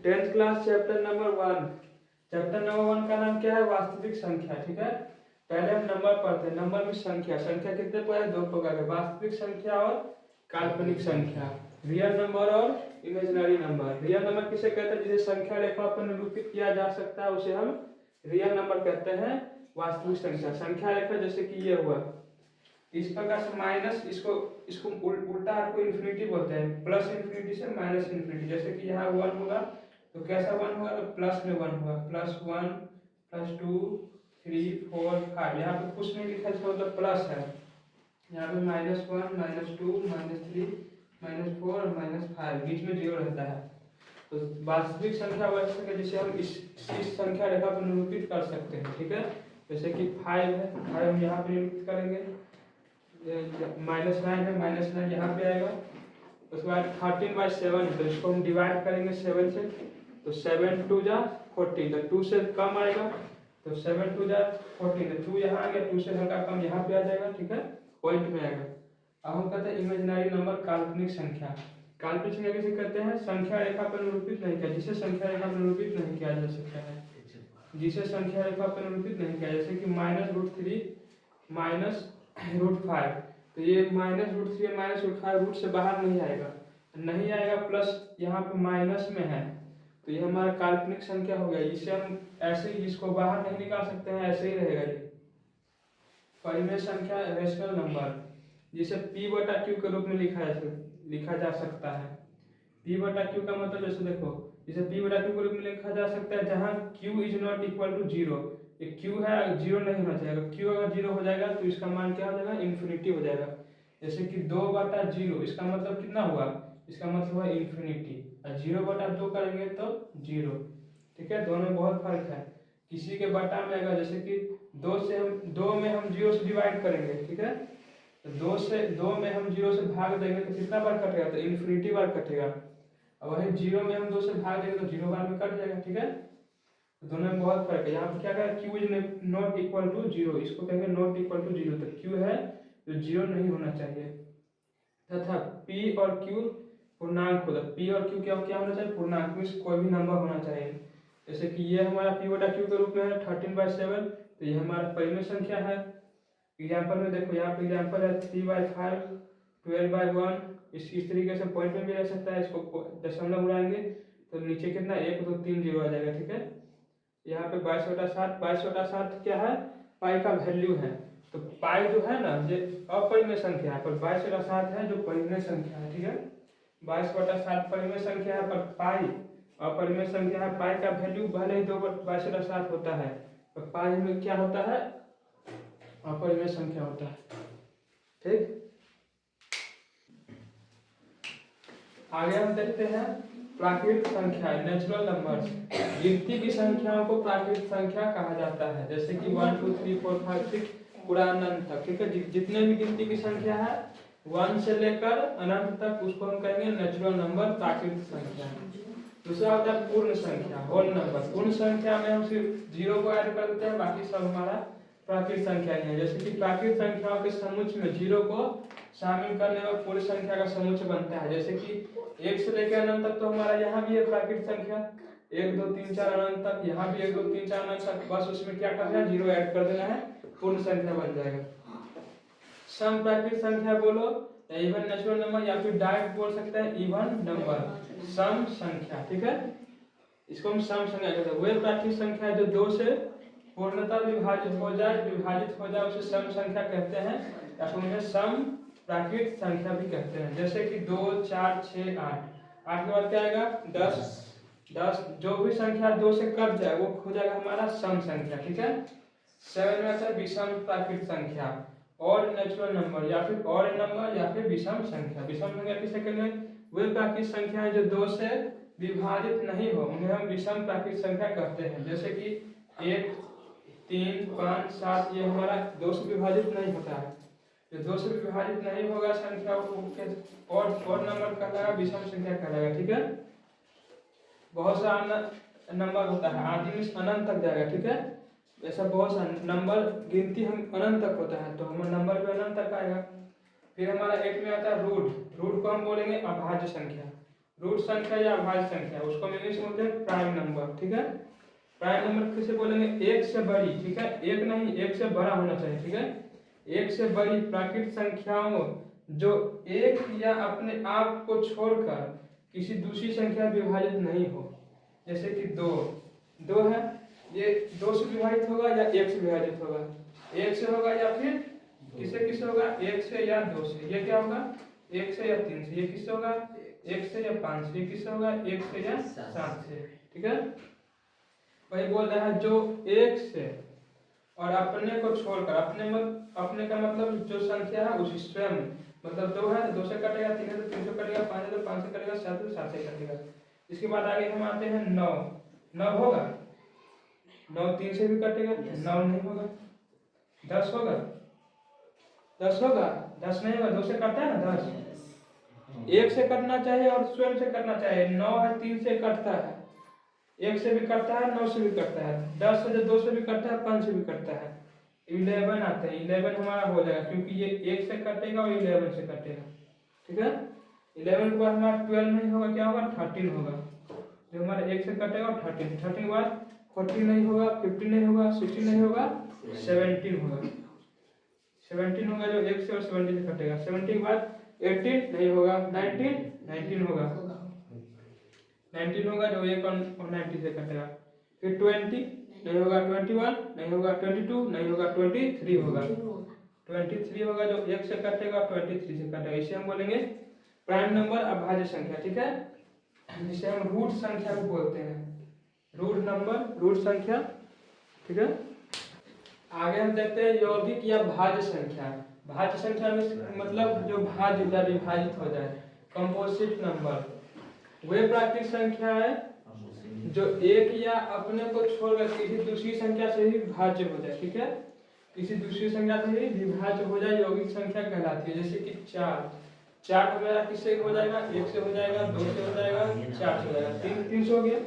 Tenth class chapter number 1। Chapter number 1 का नाम क्या है? वास्तविक संख्या। ठीक है, पहले हम नंबर पढ़ते हैं। नंबर में संख्या कितने प्रकार? 2 प्रकार के, वास्तविक संख्या और काल्पनिक संख्या, रियल नंबर और इमेजिनरी नंबर। रियल नंबर किसे कहते हैं? जिसे संख्या रेखा पर निरूपित किया जा सकता है उसे हम रियल नंबर कहते हैं। वास्तविक संख्या, संख्या रेखा जैसे कि ये हुआ, इस प्रकार से माइनस, इसको उल्टा आपको इन्फिनिटी बोलते हैं, प्लस इन्फिनिटी से माइनस इन्फिनिटी। जैसे कि यहाँ 1 होगा तो कैसा 1 होगा? तो प्लस में 1 होगा, +1 +2 3 4 5। यहाँ पे कुछ नहीं लिखा इसका मतलब प्लस है। यहाँ पे -1 -2 -3 -4 और -5, बीच में 0 रहता है। तो वास्तविक संख्या वह संख्या जिसे हम इस संख्या रेखा पर निरूपित कर सकते हैं। ठीक है, जैसे कि 5 है, 5 हम यहाँ पे निरूपित करेंगे। -9 है, -9 यहाँ पे आएगा। उसके बाद 13/7 है, तो इसको हम डिवाइड करेंगे 7 से, तो 7 2 जा 14, तो 2 से कम आएगा, तो 7 2 जा 14, तो 2 यहाँ आ गया, 2 से हल्का कम यहाँ पे आ जाएगा। ठीक है, पॉइंट में आएगा। अब हम कहते हैं इमेजिनरी नंबर, काल्पनिक संख्या। काल्पनिक संख्या किसे कहते हैं? संख्या रेखा पर निरूपित नहीं किया, जिसे संख्या रेखा पर निरूपित नहीं किया जा सकता है, जिसे संख्या रेखा पर निरूपित नहीं किया। जैसे कि -√3 -√5, तो ये -√3 -√5 रूट से बाहर नहीं आएगा, प्लस यहाँ पे माइनस में है, तो ये हमारा काल्पनिक संख्या हो गया। इसे हम ऐसे ही, इसको बाहर नहीं निकाल सकते हैं, ऐसे ही रहेगा ये। परिमेय संख्या, रेशनल नंबर, जिसे P/Q के रूप में लिखा जा सकता है। P/Q का मतलब जैसे देखो, इसे P/Q के रूप में लिखा जा सकता है जहाँ Q is not equal to 0। ये Q है, 0 नहीं होना चाहिए। Q अगर 0 हो जाएगा तो इसका मान क्या हो जाएगा? इन्फिनिटी हो जाएगा। जैसे कि 2/0, इसका मतलब कितना हुआ? इसका मतलब हुआ इन्फिनिटी। और 0/2 करेंगे तो 0। ठीक है, दोनों में बहुत फर्क है। किसी के बटा में आएगा, जैसे कि 2 में हम 0 से डिवाइड करेंगे। ठीक है, तो 2 में हम 0 से भाग देंगे तो कितना बार कटेगा? तो इन्फिनिटी बार कटेगा। और वही 0 में हम 2 से भाग देंगे तो 0 बार में कट जाएगा। ठीक है, तो दोनों में बहुत फर्क है। यहाँ पे क्या कहेगा? Q is not equal to 0, इसको कहेंगे नॉट इक्वल टू 0। तो Q है जो 0 नहीं होना चाहिए। तथा P और Q पूर्णांक होता है। P और Q क्या होना चाहिए? पूर्णांक में कोई भी नंबर होना चाहिए। जैसे कि ये हमारा P/Q के रूप में है 13/7, तो ये हमारा परिमेय संख्या है। एग्जाम्पल में देखो, यहाँ पे एग्जाम्पल है 3/5 12/1। इस तरीके से पॉइंट में भी रह सकता है। इसको दशमलव उड़ाएंगे तो नीचे कितना 1 2 3 0 आ जाएगा। ठीक है, यहाँ पे 22/7 क्या है? पाई का वैल्यू है। तो पाई जो है ना, ये अपरिमेय संख्या है, पर 22/7 है जो परिमेय संख्या है। ठीक है, 22/7 परिमेय संख्या है, पर पाई अपरिमेय संख्या है। पाई का वैल्यू भले ही 22/7 होता है, पर पाई में क्या होता है? अपरिमेय संख्या होता है। ठीक, आगे हम देखते हैं प्राकृतिक संख्या, नेचुरल नंबर्स। गिनती की संख्याओं को प्राकृतिक संख्या कहा जाता है। जैसे कि 1 2 3 4 5 6 पूरा अनंत तक। ठीक है, जितने भी गिनती की संख्या है 1 से लेकर अनंत तक, उसको हम कहेंगे नेचुरल नंबर, प्राकृतिक संख्या। दूसरा होता है पूर्ण संख्या, होल नंबर। पूर्ण संख्या में हम सिर्फ 0 को ऐड कर देते हैं, बाकी सब हमारा प्राकृतिक संख्या है। जैसे कि प्राकृतिक संख्याओं के समुच्चय में 0 को शामिल करने में पूर्ण संख्या का समुच्चय बनता है। जैसे कि 1 से लेकर अनंत तक तो हमारा यहाँ भी है प्राकृतिक संख्या, 1 2 3 4 अनंत तक, यहाँ भी 1 2 3 4 अनंत तक। बस उसमें क्या करना है? 0 ऐड कर देना है, पूर्ण संख्या बन जाएगा। सम प्राकृतिक संख्या बोलो, इवन नेचुरल नंबर, या फिर डायरेक्ट बोल सकते हैं इवन नंबर, सम संख्या। ठीक है, इसको हम सम संख्या कहते हैं। वे प्राकृतिक संख्या जो 2 से पूर्णतः विभाजित हो जाए उसे सम संख्या कहते हैं, या फिर उन्हें सम प्राकृतिक संख्या भी कहते हैं। जैसे कि 2 4 6 8, 8 के बाद क्या आएगा? 10। जो भी संख्या 2 से कट जाए वो हो जाएगा हमारा सम संख्या। ठीक है, 7 में आता है विषम प्राकृतिक संख्या, और नेचुरल नंबर, या फिर और नंबर, या फिर विषम संख्या। विषम संख्या किसे कहते हैं? वे प्राकृतिक संख्याएं जो 2 से विभाजित नहीं हो उन्हें हम विषम प्राकृतिक संख्या कहते हैं। जैसे कि 1 3 5 7, ये हमारा 2 से विभाजित नहीं होता है। जो 2 से विभाजित नहीं होगा संख्या और नंबर कहलाएगा, विषम संख्या कहलाएगा। ठीक है, बहुत सा नंबर होता है, आदि में अनंत तक जाएगा। ठीक है, ऐसा बहुत सा नंबर गिनती हम अनंत तक होता है, तो हमारा नंबर भी अनंत तक आएगा। फिर हमारा 8 में आता है रूट को हम बोलेंगे अभाज्य संख्या। रूट संख्या या अभाज्य संख्या, उसको हम इंग्लिश में बोलते हैं प्राइम नंबर, ठीक है। प्राइम नंबर किसे बोलेंगे, एक से बड़ी, ठीक है, एक नहीं एक से बड़ा होना चाहिए, ठीक है। एक से बड़ी प्राकृत संख्याओं जो एक या अपने आप को छोड़कर किसी दूसरी संख्या विभाजित नहीं हो, जैसे कि दो, दो है, ये दो से विभाजित होगा या एक से विभाजित होगा, एक से होगा या फिर किससे किससे होगा, एक से या दो से। ये क्या होगा, एक से या तीन से। ये किससे होगा, एक से या पांच से। ये किससे होगा, एक से या सात से, ठीक है। वही बोल रहा है जो एक से और अपने को छोड़कर, अपने का मतलब जो संख्या है उसी स्वयं, मतलब दो है तो दो से कटेगा, तीन है तो तीन से कटेगा, पांच है तो पांच से कटेगा, सात है तो सात से कटेगा। इसके बाद आगे हम आते हैं नौ, नौ होगा, नौ तीन से भी कटेगा, नौ नहीं होगा। दस होगा, दस होगा, दस नहीं होगा, दो से कटता है ना दस, एक से कटना चाहिए और स्वयं से कटना चाहिए। नौ है तीन से कटता है, एक से भी कटता है, नौ से भी कटता है, दस है जो दो से भी कटता है, पांच से भी कटता है। 11 आते हैं, 11 हमारा हो जाएगा क्योंकि ये एक से कटेगा और 11 से कटेगा, ठीक है। 11 के बाद हमारा 12 नहीं होगा, क्या होगा, 13 होगा, जो हमारा एक से कटेगा और 13, 13 के बाद 14 नहीं होगा, 15 नहीं होगा, 16 नहीं होगा, 17 होगा, 17 होगा जो एक से और 17 से कटेगा। 17 के बाद 18 नहीं होगा, 19 होगा, 19 होगा जो एक और 90 से कटेगा। फिर 20 नहीं होगा, 21 नहीं होगा, 22 नहीं होगा, 23 होगा, 23 होगा जो एक से कटेगा, 23 से कटेगा। इसे हम बोलेंगे प्राइम नंबर, अभाज्य संख्या, ठीक है। जिसे हम रूट संख्या भी बोलते हैं, रूट नंबर, रूट संख्या, ठीक है। आगे हम देखते हैं यौगिक या भाज्य संख्या। भाज्य संख्या में मतलब जो भाज्य या विभाजित हो जाए, कंपोजिट नंबर, वे प्राकृतिक संख्या है जो एक या अपने को छोड़कर किसी दूसरी संख्या से ही विभाज्य हो जाए, ठीक है। किसी दूसरी संख्या से ही विभाज्य हो जाए, यौगिक संख्या कहलाती है। जैसे कि चार, चार हमारा किससे हो जाएगा, एक से हो जाएगा, दो से हो जाएगा, चार से हो जाएगा, तीन से हो गया।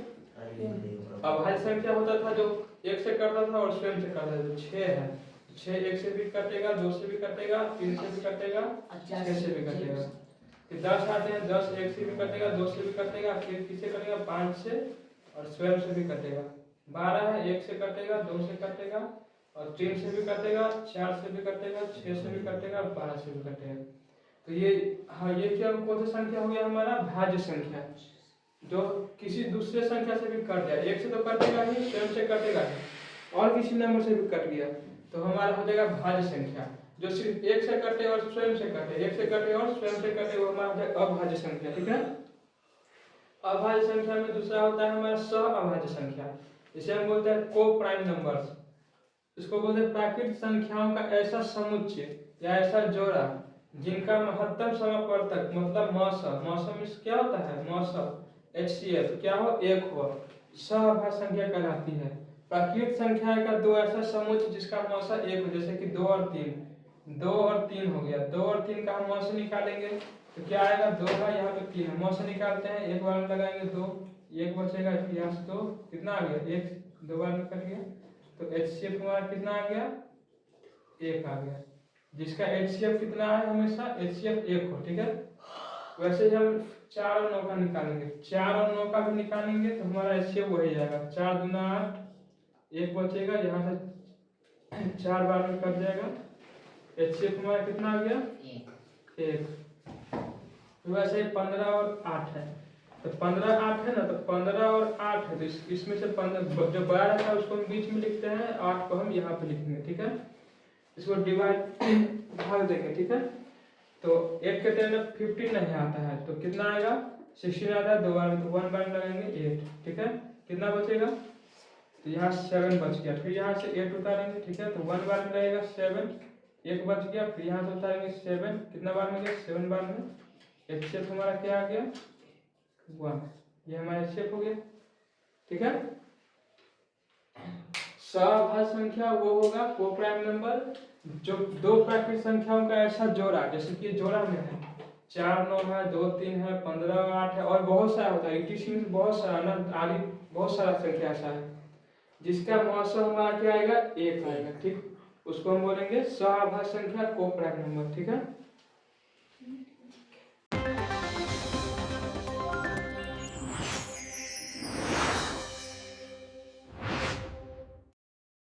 अभाज्य संख्या होता था जो एक से करता था और स्वयं से करता था, तो 6 है, 6 एक से भी कटेगा, दो से भी कटेगा, तीन से भी कटेगा, 6 से भी कटेगा। फिर 10 आते हैं, 10 एक से भी कटेगा, दो से भी कटेगा, फिर किससे कटेगा, 5 से और स्वयं से भी कटेगा। 12 है, एक से कटेगा, दो से कटेगा और तीन से भी कटेगा, चार से भी कटेगा, 6 से भी कटेगा, 12 से भी कटेगा। तो ये हाँ, ये क्या कौन सा संख्या हो गया हमारा, भाज्य संख्या, जो किसी दूसरे संख्या से भी कट जाए। एक से तो कटेगा ही, स्वयं से कटेगा ही, और किसी नंबर से भी कट गया तो हमारा हो जाएगा भाज्य संख्या। जो सिर्फ एक से कटे और स्वयं से कटे, एक से कटे और स्वयं से कटे, वो हमारा हो जाएगा अभाज्य संख्या, ठीक है। अभाज्य संख्या में दूसरा होता है हमारा सह अभाज्य संख्या, जिसे हम बोलते हैं को प्राइम नंबर्स। इसको बोलते हैं प्राकृतिक संख्याओं का ऐसा समुच्चय या ऐसा जोड़ा जिनका महत्तम समापवर्तक मतलब मौसम, मौसम में क्या होता है, मौसम HCF क्या हो, एक हो, सहअभाज्य संख्या कहलाती है। प्राकृतिक संख्या का दो ऐसा समुच्चय जिसका मौसम एक हो, जैसे कि 2 और 3, 2 और 3 हो गया, 2 और 3 का हम मौसम निकालेंगे तो क्या आएगा, 2 है, यहाँ पे 3 है, मौसम निकालते हैं, एक बार में लगाएंगे 2, एक बचेगा, फिर यहाँ से 2, कितना आ गया, एक, 2 बार में कट गया, तो HCF हमारा कितना आ गया, 1 आ गया। जिसका HCF कितना है, हमेशा HCF 1 हो, ठीक है। वैसे ही हम 4 और 9 का निकालेंगे, 4 और 9 का भी निकालेंगे तो हमारा HCF वही जाएगा, 4 दूना 8, 1 बचेगा, यहाँ से 4 बार में कट जाएगा, HCF हमारा कितना आ गया, 1। तो वैसे ही 15 और 8 है, तो 15 8 है ना, तो 15 और 8 है, तो इसमें से 15 जो 12 है उसको हम बीच में लिखते हैं, 8 को हम यहाँ पे लिखेंगे, ठीक है। इसको डिवाइड भाग देंगे, ठीक है। तो 8 के टाइम में 15 नहीं आता है तो कितना आएगा, 16 आता है, 2 बार में, तो 1 बार लगाएंगे 8, ठीक है। कितना बचेगा, तो यहाँ 7 बच गया, फिर यहाँ से 8 उतारेंगे, ठीक है, तो 1 बार में लगेगा 7, 1 बच गया, फिर यहाँ से उतारेंगे 7, कितना बार में गया, 7 बार में। HCF हमारा क्या आ गया, 1, ये हमारा HCF हो गया, ठीक है। सहअभाज्य संख्या वो होगा को प्राइम नंबर जो दो प्राकृतिक संख्याओं का ऐसा जोड़ा, जैसे कि जोड़ा में है 4 9 है, 2 3 है, 15 8 है, और बहुत सारा होता है, ETC में बहुत सारा अनंत आदि बहुत सारा संख्या ऐसा है जिसका मौसम हमारा क्या आएगा, 1 आएगा, ठीक। उसको हम बोलेंगे सहअभाज्य संख्या को प्राइम नंबर, ठीक है।